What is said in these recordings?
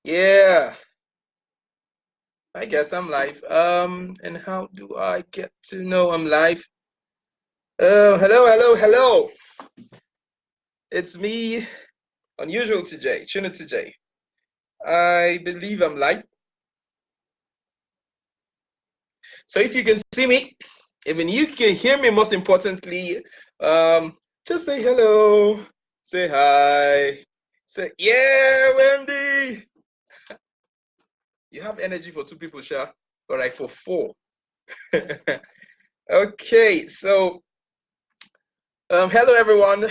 Yeah, I guess I'm live. And how do I get to know I'm live? Hello. It's me, unusual Teejay, Chunu Teejay. I believe I'm live. So if you can see me, even you can hear me, most importantly, just say hello, say hi, say, yeah, Wendy. You have energy for two people, Sha, or like for four. Okay, so hello everyone.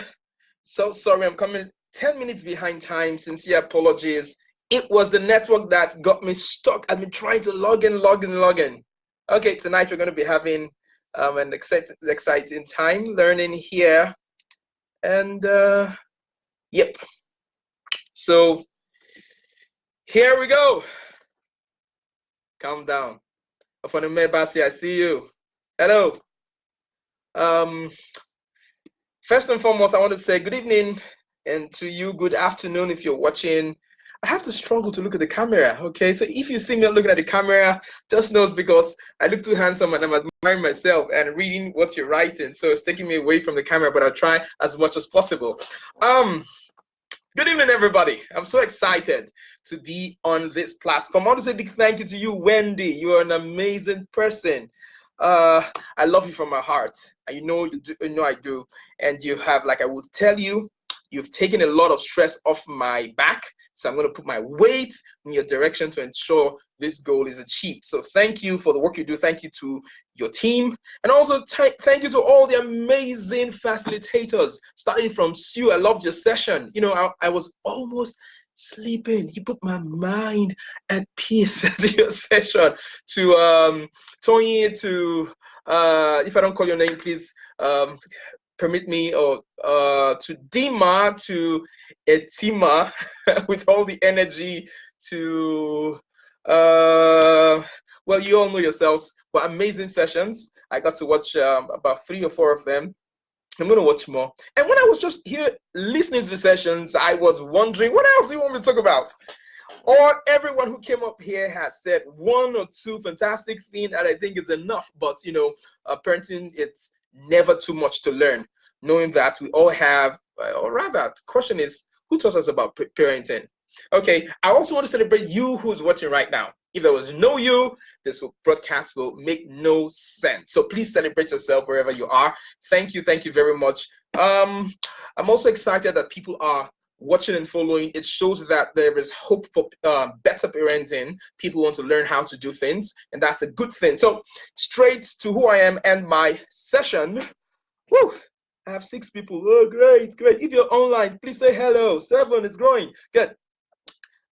So sorry, I'm coming 10 minutes behind time. Sincere apologies. It was the network that got me stuck. I've been trying to log in. Okay, tonight we're going to be having an exciting time learning here. And yep, so here we go. Calm down. Ofonime Basi, I see you. Hello. Um, First and foremost, I want to say good evening, and to you, good afternoon if you're watching. I have to struggle to look at the camera, okay? So if you see me looking at the camera, just know it's because I look too handsome and I'm admiring myself and reading what you're writing. So it's taking me away from the camera, but I'll try as much as possible. Good evening, everybody. I'm so excited to be on this platform. I want to say a big thank you to you, Wendy. You are an amazing person. I love you from my heart. You know, you know I do. And you have, like I will tell you, you've taken a lot of stress off my back. So I'm going to put my weight in your direction to ensure this goal is achieved. So thank you for the work you do. Thank you to your team. And also thank you to all the amazing facilitators, starting from Sue. I loved your session. You know, I was almost sleeping. You put my mind at peace to your session. To Tony, to if I don't call your name, please permit me, or to Dima, to Etima, with all the energy, to well, you all know yourselves, but amazing sessions. I got to watch about 3 or 4 of them. I'm gonna watch more. And when I was just here listening to the sessions, I was wondering, what else do you want me to talk about? Or everyone who came up here has said 1 or 2 fantastic things, and I think it's enough. But you know, parenting, it's never too much to learn. Knowing that we all have, or rather, the question is, who taught us about parenting? Okay, I also want to celebrate you who's watching right now. If there was no you, this broadcast will make no sense. So please celebrate yourself wherever you are. Thank you very much. I'm also excited that people are watching and following. It shows that there is hope for better parenting. People want to learn how to do things, and that's a good thing. So straight to who I am and my session. Woo! I have 6 people. Oh, great. If you're online, please say hello. 7, it's growing. Good.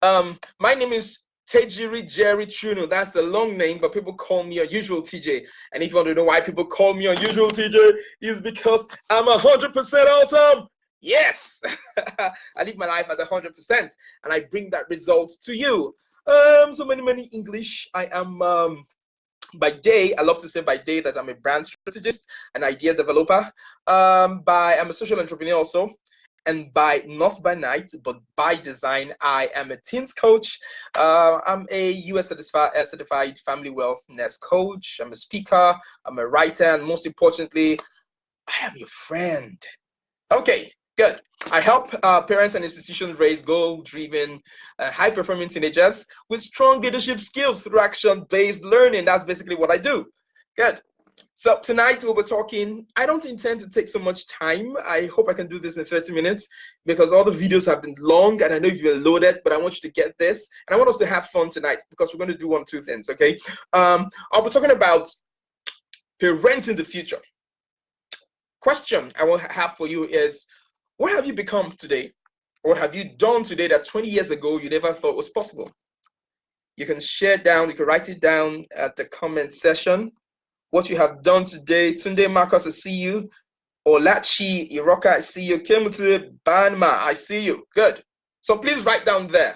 My name is Teejay Jerry Chunu. That's the long name, but people call me Unusual Teejay. And if you want to know why people call me Unusual Teejay, is because I'm 100% awesome. Yes, I live my life as 100%, and I bring that result to you. So many English. I am by day. I love to say by day that I'm a brand strategist, an idea developer. I'm a social entrepreneur also. And by not by night, but by design, I am a teens coach. I'm a US certified family wellness coach. I'm a speaker. I'm a writer, and most importantly, I am your friend. Okay, good. I help parents and institutions raise goal-driven, high-performing teenagers with strong leadership skills through action-based learning. That's basically what I do. Good. So tonight we'll be talking. I don't intend to take so much time. I hope I can do this in 30 minutes because all the videos have been long and I know you're loaded, but I want you to get this. And I want us to have fun tonight because we're going to do 1, 2 things, okay? I'll be talking about parenting the future. Question I will have for you is, what have you become today? What have you done today that 20 years ago you never thought was possible? You can share down, you can write it down at the comment section. What you have done today. Tunde Marcus, I see you. Olachi Iroka, I see you. Kemutu Banma, I see you. Good. So please write down there.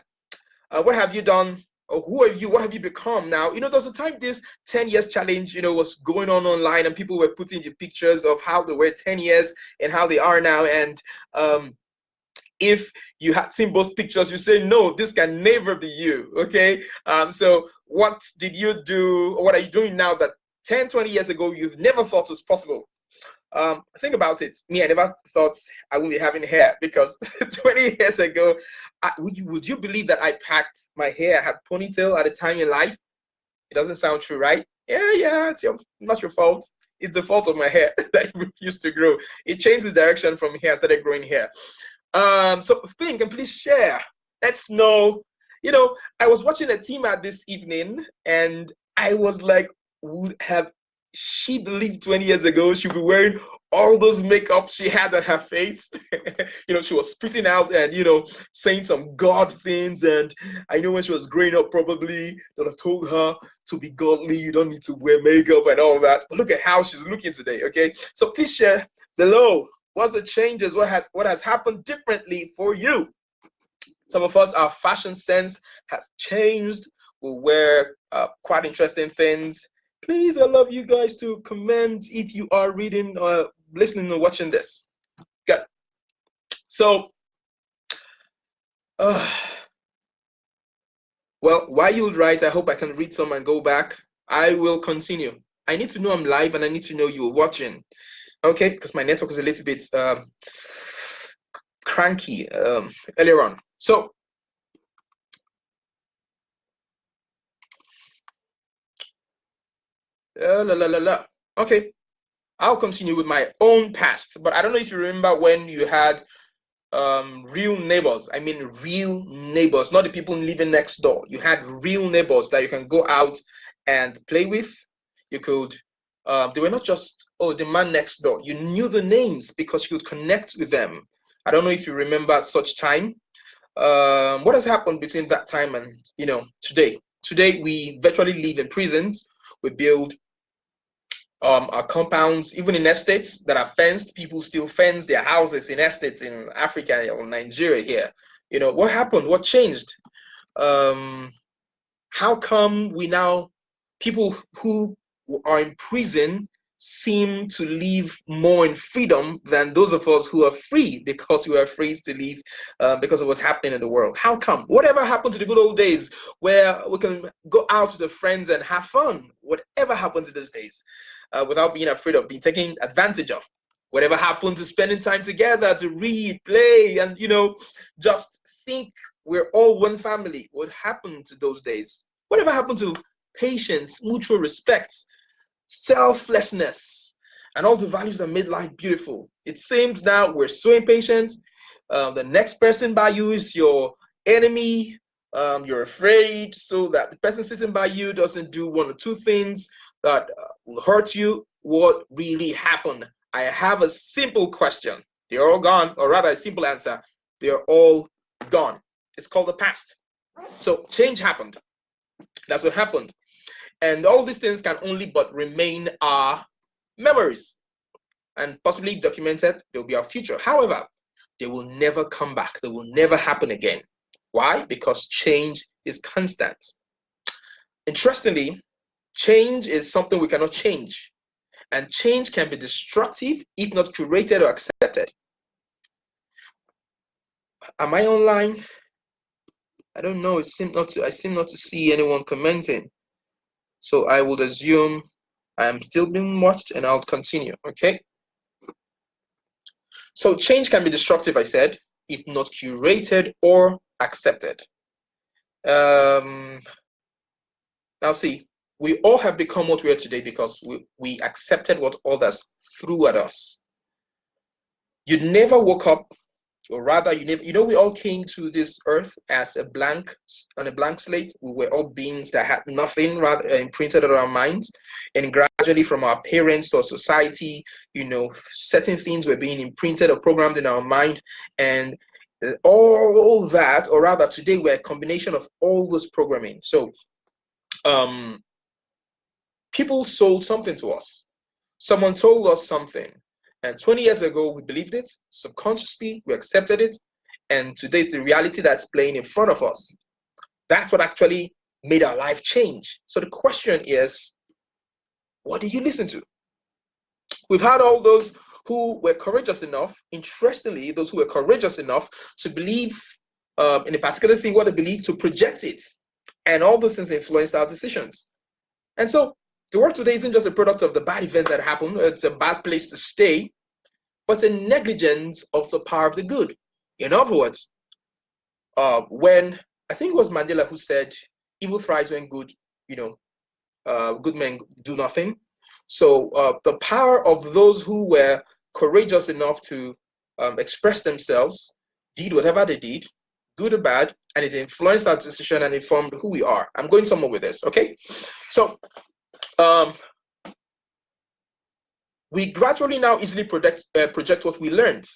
What have you done? Or who are you? What have you become now? You know, there was a time this 10 years challenge, you know, was going on online and people were putting the pictures of how they were 10 years and how they are now. And If you had seen both pictures, you say, no, this can never be you, okay? So what did you do, or what are you doing now that 10, 20 years ago, you've never thought was possible? Think about it. Me, I never thought I would be having hair, because 20 years ago, would you believe that I packed my hair, I had ponytail at a time in life? It doesn't sound true, right? Yeah, it's not your fault. It's the fault of my hair that it refused to grow. It changed the direction from here, I started growing hair. So think and please share. Let's know. I was watching a team at this evening, and I was like, would have she believed 20 years ago she'd be wearing all those makeup she had on her face? She was spitting out and saying some God things. And I know when she was growing up, probably that I told her to be godly, you don't need to wear makeup and all that. But look at how she's looking today. Okay, so please share below. What's the changes? What has happened differently for you? Some of us, our fashion sense have changed. We wear quite interesting things. Please, I love you guys to comment if you are reading, listening, or watching this. Good. So, well, while you write, I hope I can read some and go back. I will continue. I need to know I'm live, and I need to know you're watching. Okay, because my network is a little bit cranky earlier on. So, okay, I'll continue with my own past. But I don't know if you remember when you had real neighbors. I mean, real neighbors, not the people living next door. You had real neighbors that you can go out and play with. You could, they were not just, oh, the man next door. You knew the names because you could connect with them. I don't know if you remember such time. What has happened between that time and today? Today we virtually live in prisons. We build our compounds, even in estates that are fenced. People still fence their houses in estates in Africa or Nigeria here. What happened? What changed? How come people who are in prison seem to live more in freedom than those of us who are free, because we are free to live because of what's happening in the world? How come? Whatever happened to the good old days where we can go out with the friends and have fun? Whatever happened to those days without being afraid of being taken advantage of? Whatever happened to spending time together to read, play, and just think we're all one family? What happened to those days? Whatever happened to patience, mutual respect, selflessness, and all the values that made life beautiful? It seems now we're so impatient. The next person by you is your enemy. You're afraid so that the person sitting by you doesn't do one or two things that will hurt you. What really happened? I have a simple question. They're all gone, or rather a simple answer. They're all gone. It's called the past. So change happened. That's what happened. And all these things can only but remain our memories, and possibly documented. They'll be our future. However, they will never come back. They will never happen again. Why? Because change is constant. Interestingly, change is something we cannot change. And change can be destructive if not curated or accepted. Am I online? I don't know. I seem not to see anyone commenting. So I would assume I am still being watched, and I'll continue. Okay. So change can be destructive, I said, if not curated or accepted. Now see, we all have become what we are today because we accepted what others threw at us. You never woke up, or rather, we all came to this earth as on a blank slate. We were all beings that had nothing rather imprinted on our minds, and gradually from our parents to our society, certain things were being imprinted or programmed in our mind, and all that, or rather, today we're a combination of all this programming. So, people sold something to us. Someone told us something. And 20 years ago, we believed it. Subconsciously, we accepted it. And today, it's the reality that's playing in front of us. That's what actually made our life change. So the question is, what did you listen to? We've had all those who were courageous enough, interestingly, those who were courageous enough to believe in a particular thing, what they believe, to project it. And all those things influenced our decisions. And so the world today isn't just a product of the bad events that happen, it's a bad place to stay, but a negligence of the power of the good. In other words, when I think it was Mandela who said, evil thrives when good, good men do nothing. So the power of those who were courageous enough to express themselves, did whatever they did, good or bad, and it influenced our decision and informed who we are. I'm going somewhere with this, okay? So we gradually now easily project what we learned.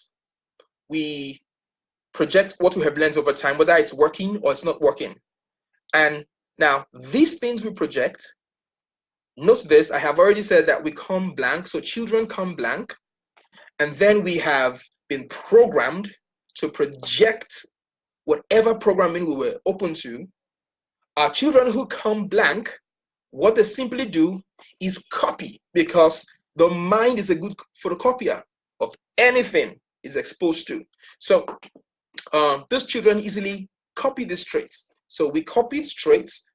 We project what we have learned over time, whether it's working or it's not working. And now these things we project, note this, I have already said that we come blank. So children come blank. And then we have been programmed to project whatever programming we were open to. Our children who come blank, what they simply do is copy, because the mind is a good photocopier of anything it's exposed to. So these children easily copy these traits. So we copied traits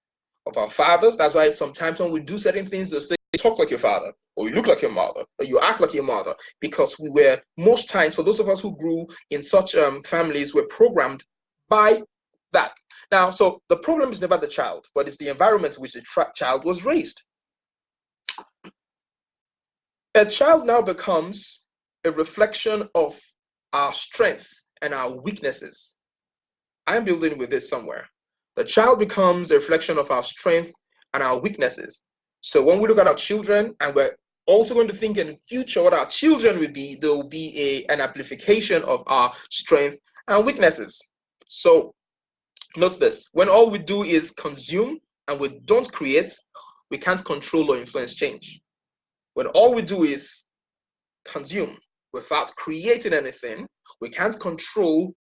of our fathers. That's why sometimes when we do certain things, they'll say, you talk like your father, or you look like your mother, or you act like your mother, because we were, most times, for those of us who grew in such families, were programmed by that. Now, so the problem is never the child, but it's the environment in which the child was raised. A child now becomes a reflection of our strength and our weaknesses. I'm building with this somewhere. The child becomes a reflection of our strength and our weaknesses. So when we look at our children, and we're also going to think in the future what our children will be, there will be an amplification of our strength and weaknesses. So note this, when all we do is consume and we don't create, we can't control or influence change. When all we do is consume without creating anything, we can't control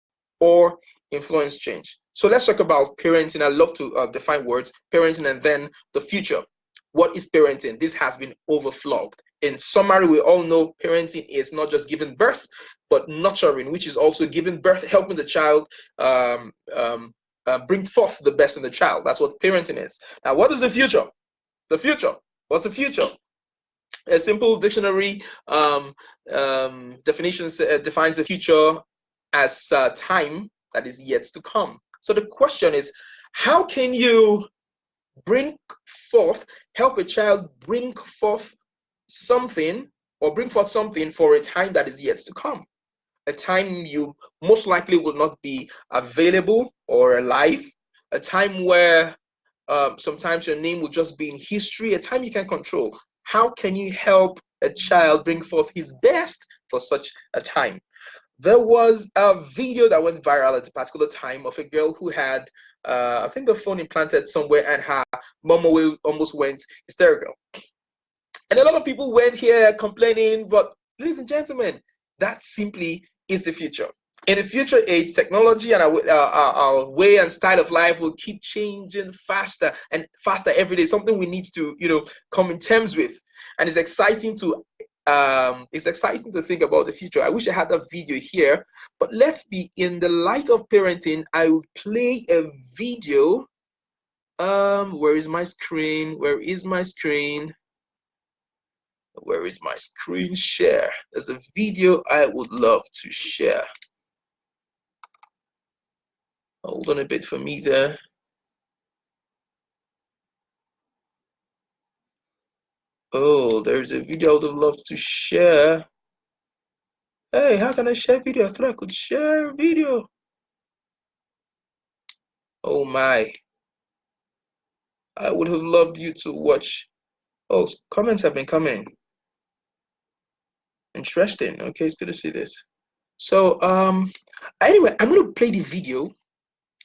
or influence change. So let's talk about parenting. I love to define words, parenting, and then the future. What is parenting? This has been overflogged. In summary, we all know parenting is not just giving birth, but nurturing, which is also giving birth, helping the child bring forth the best in the child. That's what parenting is. Now, what is the future? The future. What's the future? A simple dictionary definition defines the future as time that is yet to come. So the question is, how can you help a child bring forth something, or bring forth something for a time that is yet to come? A time you most likely will not be available or alive, a time where sometimes your name will just be in history, a time you can control. How can you help a child bring forth his best for such a time? There was a video that went viral at a particular time of a girl who had, I think, the phone implanted somewhere, and her mom almost went hysterical. And a lot of people went here complaining, but ladies and gentlemen, that simply is the future. In the future age, technology and our way and style of life will keep changing faster and faster every day. Something we need to, come in terms with, and it's exciting to think about the future. I wish I had that video here, but let's be in the light of parenting. I will play a video. Where is my screen? Where is my screen? Where is my screen share? There's a video I would love to share. Hold on a bit for me there. Oh, there's a video I would have loved to share. Hey, how can I share video? I thought I could share video. Oh my. I would have loved you to watch. Oh, comments have been coming. Interesting. Okay, it's good to see this. So, anyway, I'm going to play the video,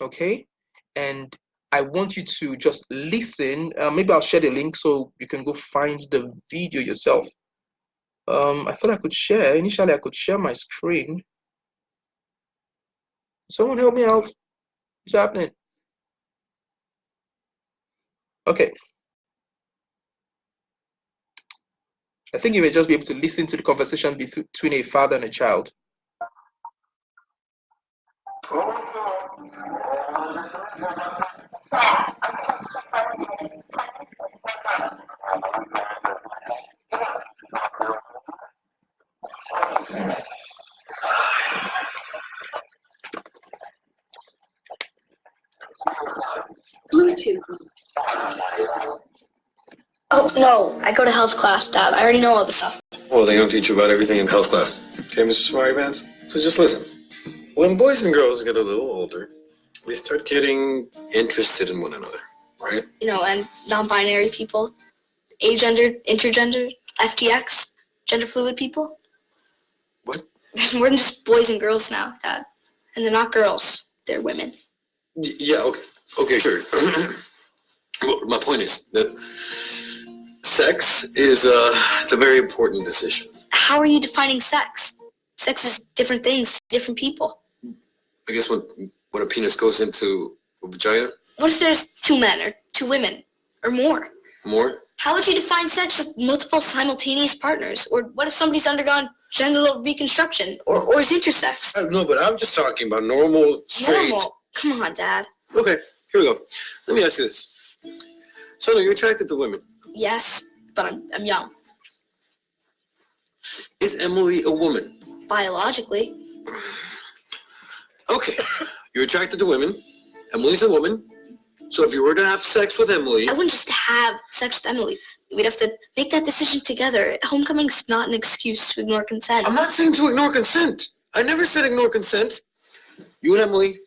okay? And I want you to just listen. Maybe I'll share the link so you can go find the video yourself. I thought I could share. Initially, I could share my screen. Someone help me out. What's happening? Okay. I think you may just be able to listen to the conversation between a father and a child. Bluetooth. Oh, no. I go to health class, Dad. I already know all this stuff. Well, they don't teach you about everything in health class. Okay, Mr. Smarty Pants? So just listen. When boys and girls get a little older, they start getting interested in one another, right? And non-binary people, agender, intergender, FTX, gender fluid people. What? There's more than just boys and girls now, Dad. And they're not girls. They're women. Yeah, okay. Okay, sure. Well, my point is that sex is it's a very important decision. How are you defining sex? Sex is different things, different people. I guess when a penis goes into a vagina. What if there's 2 men or 2 women or more? More? How would you define sex with multiple simultaneous partners? Or what if somebody's undergone genital reconstruction or is intersex? No, but I'm just talking about normal, straight. Normal? Come on, Dad. Okay, here we go. Let me ask you this. So, are you attracted to women? Yes, but I'm young. Is Emily a woman? Biologically. Okay, you're attracted to women. Emily's a woman. So if you were to have sex with Emily... I wouldn't just have sex with Emily. We'd have to make that decision together. Homecoming's not an excuse to ignore consent. I'm not saying to ignore consent. I never said ignore consent. You and Emily